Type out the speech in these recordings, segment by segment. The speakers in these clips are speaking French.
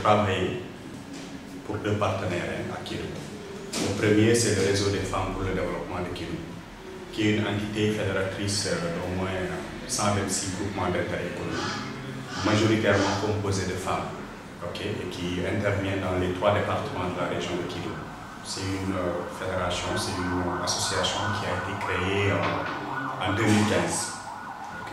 travaillé pour deux partenaires à Kédougou. Le premier, c'est le réseau des femmes pour le développement de Kédougou, qui est une entité fédératrice d'au moins 126 groupements d'intérêt économique, majoritairement composés de femmes, et qui intervient dans les 3 départements de la région de Kédougou. C'est une fédération, c'est une association qui a été créée en 2015.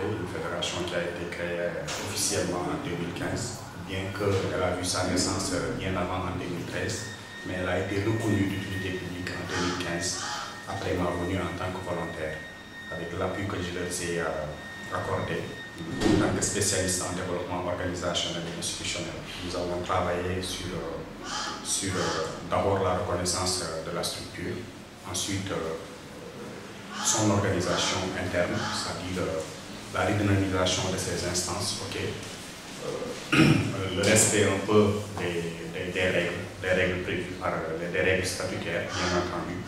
Une fédération qui a été créée officiellement en 2015, bien qu'elle a vu sa naissance bien avant en 2013, mais elle a été reconnue d'utilité publique en 2015, après ma venue en tant que volontaire, avec l'appui que je leur ai accordé en tant que spécialiste en développement organisationnel et institutionnel. Nous avons travaillé sur d'abord la reconnaissance de la structure, ensuite son organisation interne, c'est-à-dire la redynamisation de ces instances, le respect un peu des règles prévues par des règles statutaires, bien entendu.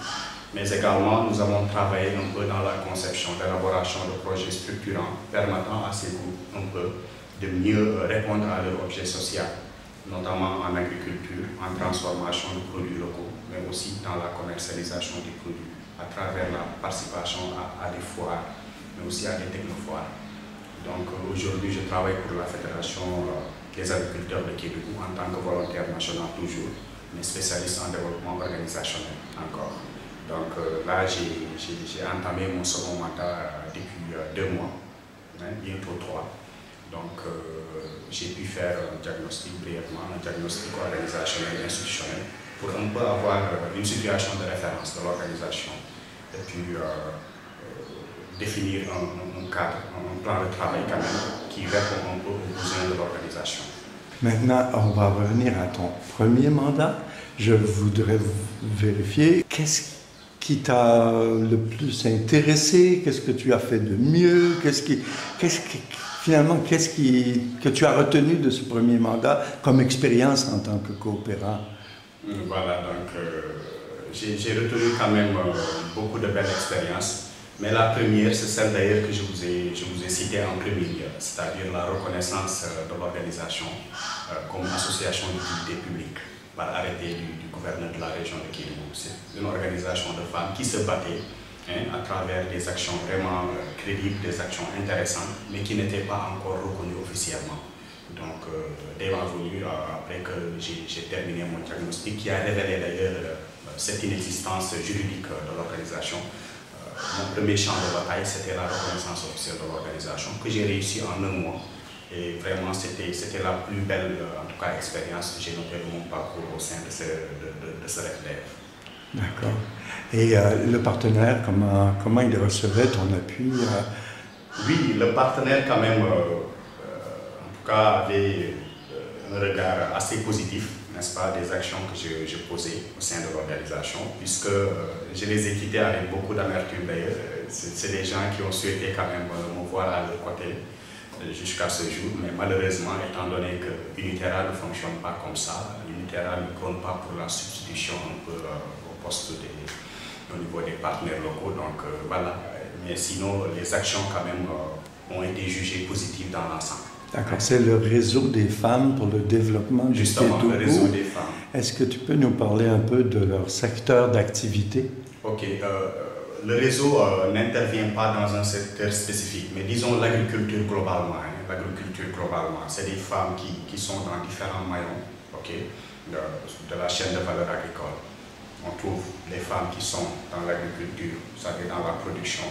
Mais également, nous avons travaillé un peu dans la conception, l'élaboration de projets structurants permettant à ces groupes un peu de mieux répondre à leur objet social, notamment en agriculture, en transformation de produits locaux, mais aussi dans la commercialisation des produits, à travers la participation à des foires, mais aussi à des technofoires. Donc aujourd'hui, je travaille pour la Fédération des agriculteurs de Kédougou en tant que volontaire national toujours, mais spécialiste en développement organisationnel encore. Donc là, j'ai entamé mon second mandat depuis 2 mois, bientôt 3. Donc j'ai pu faire un diagnostic brièvement, un diagnostic organisationnel et institutionnel pour un peu avoir une situation de référence de l'organisation et puis définir un cadre, un plan de travail quand même qui répond un peu aux besoins de l'organisation. Maintenant, on va revenir à ton premier mandat. Je voudrais vérifier qu'est-ce qui t'a le plus intéressé, qu'est-ce que tu as fait de mieux, finalement, qu'est-ce que tu as retenu de ce premier mandat comme expérience en tant que coopérant? Voilà, donc j'ai retenu quand même beaucoup de belles expériences. Mais la première, c'est celle d'ailleurs que je vous ai citée en premier lieu, c'est-à-dire la reconnaissance de l'organisation comme association d'utilité publique par arrêté du gouverneur de la région de Kédougou. C'est une organisation de femmes qui se battait à travers des actions vraiment crédibles, des actions intéressantes, mais qui n'étaient pas encore reconnues officiellement. Donc, dès ma venue, après que j'ai terminé mon diagnostic, qui a révélé d'ailleurs cette inexistence juridique de l'organisation, mon premier champ de bataille, c'était la reconnaissance officielle de l'organisation, que j'ai réussi en 1 mois. Et vraiment, c'était la plus belle, en tout cas, expérience que j'ai notée de mon parcours au sein de ce rêve. D'accord. Et le partenaire, comment il recevait ton appui Oui, le partenaire, quand même, en tout cas, avait un regard assez positif, n'est-ce pas, des actions que je posais au sein de l'organisation, puisque je les ai quittés avec beaucoup d'amertume d'ailleurs. C'est des gens qui ont souhaité quand même me voir à leur côté jusqu'à ce jour, mais malheureusement, étant donné que Unitera ne fonctionne pas comme ça, Unitera ne compte pas pour la substitution un peu au poste au niveau des partenaires locaux, donc voilà. Mais sinon, les actions quand même ont été jugées positives dans l'ensemble. D'accord, c'est le réseau des femmes pour le développement du Justement, Kédougou. le réseau des femmes. Est-ce que tu peux nous parler un peu de leur secteur d'activité? Ok, le réseau n'intervient pas dans un secteur spécifique, mais disons l'agriculture globalement. L'agriculture globalement, c'est des femmes qui sont dans différents maillons de la chaîne de valeur agricole. On trouve les femmes qui sont dans l'agriculture, c'est-à-dire dans la production.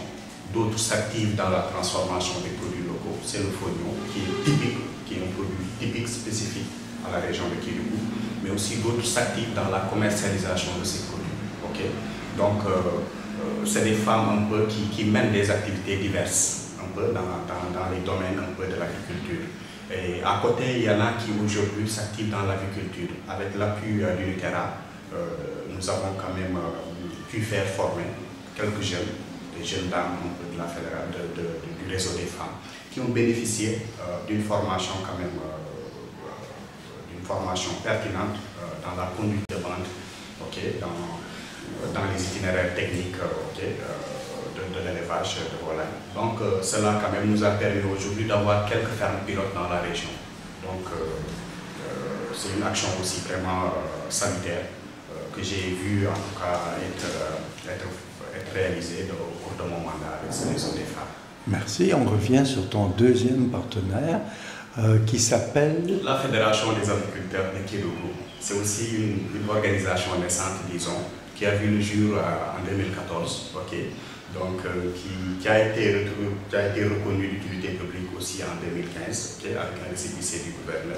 D'autres s'activent dans la transformation des produits locaux. C'est le fognon qui est typique, qui est un produit typique spécifique à la région de Kédougou, mais aussi d'autres s'activent dans la commercialisation de ces produits. Donc, c'est des femmes un peu qui mènent des activités diverses, un peu dans les domaines un peu de l'agriculture. Et à côté, il y en a qui aujourd'hui s'activent dans l'agriculture. Avec l'appui d'Unitera, nous avons quand même pu faire former quelques jeunes, des jeunes dames un peu de la fédérale, du réseau des femmes, qui ont bénéficié d'une formation quand même, d'une formation pertinente dans la conduite de vente, dans les itinéraires techniques de l'élevage de volailles. Donc cela quand même nous a permis aujourd'hui d'avoir quelques fermes pilotes dans la région. Donc c'est une action aussi vraiment salutaire que j'ai vu en tout cas être réalisée au cours de mon mandat avec ce réseau des femmes. Merci. On revient sur ton deuxième partenaire qui s'appelle... La Fédération des agriculteurs de Kédougou. C'est aussi une organisation naissante, disons, qui a vu le jour en 2014, donc qui a été reconnue d'utilité publique aussi en 2015, avec un récépissé du gouverneur.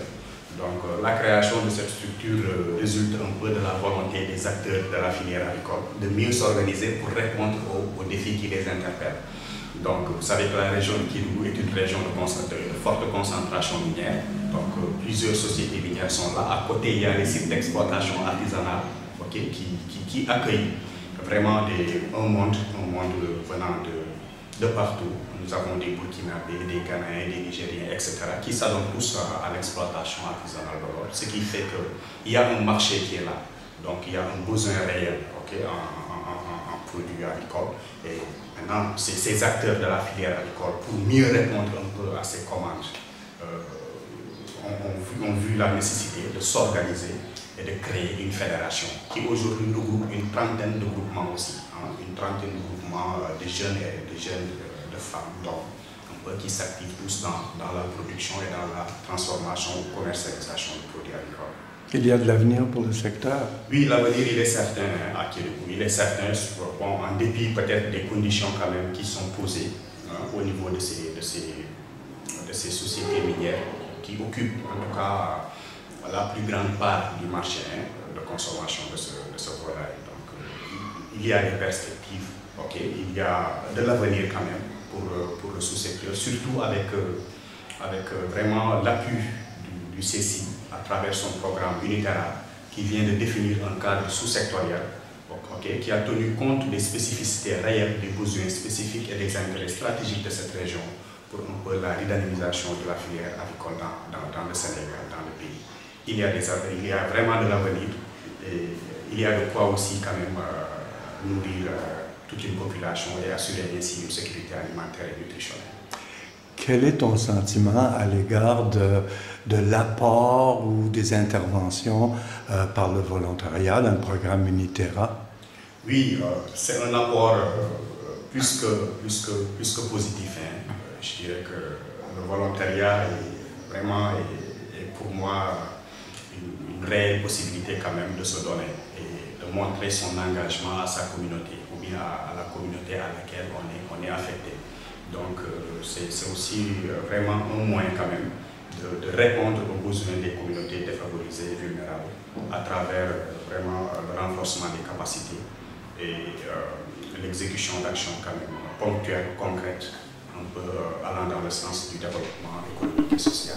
Donc la création de cette structure résulte un peu de la volonté des acteurs de la filière agricole de mieux s'organiser pour répondre aux défis qui les interpellent. Donc vous savez que la région de Kédougou est une région de forte concentration minière. Donc plusieurs sociétés minières sont là. À côté, il y a les sites d'exploitation artisanale qui accueillent vraiment un monde venant de partout. Nous avons des Burkinabés, des Ghanéens, des Nigériens, etc. qui s'adonnent tous à l'exploitation artisanale de l'or. Ce qui fait qu'il y a un marché qui est là. Donc il y a un besoin réel en produits agricoles. Et maintenant, ces acteurs de la filière agricole, pour mieux répondre un peu à ces commandes, ont vu la nécessité de s'organiser et de créer une fédération qui aujourd'hui regroupe une trentaine de groupements aussi, une trentaine de groupements de jeunes et de femmes, d'hommes, qui s'activent tous dans la production et dans la transformation ou commercialisation de produits agricoles. Il y a de l'avenir pour le secteur? Oui, l'avenir il est certain à Kédougou. Il est certain, en dépit peut-être des conditions quand même qui sont posées au niveau de ces sociétés minières qui occupent en tout cas la plus grande part du marché de consommation de ce volaille. Donc il y a des perspectives, il y a de l'avenir quand même pour le sous-secteur, surtout avec vraiment l'appui du CECI à travers son programme unitaire qui vient de définir un cadre sous-sectoriel qui a tenu compte des spécificités réelles, des besoins spécifiques et des intérêts stratégiques de cette région pour un peu la redynamisation de la filière agricole dans le Sénégal, dans le pays. Il y a vraiment de l'avenir et il y a de quoi aussi quand même nourrir toute une population et assurer ainsi une sécurité alimentaire et nutritionnelle. Quel est ton sentiment à l'égard de l'apport ou des interventions par le volontariat dans le programme Unitera? Oui, c'est un apport plus que positif. Je dirais que le volontariat est vraiment pour moi une réelle possibilité quand même de se donner et de montrer son engagement à sa communauté ou bien à la communauté à laquelle on est affecté. Donc c'est aussi vraiment un moyen quand même de répondre aux besoins des communautés défavorisées et vulnérables à travers vraiment le renforcement des capacités et l'exécution d'actions quand même ponctuelles, concrètes, un peu allant dans le sens du développement économique et social.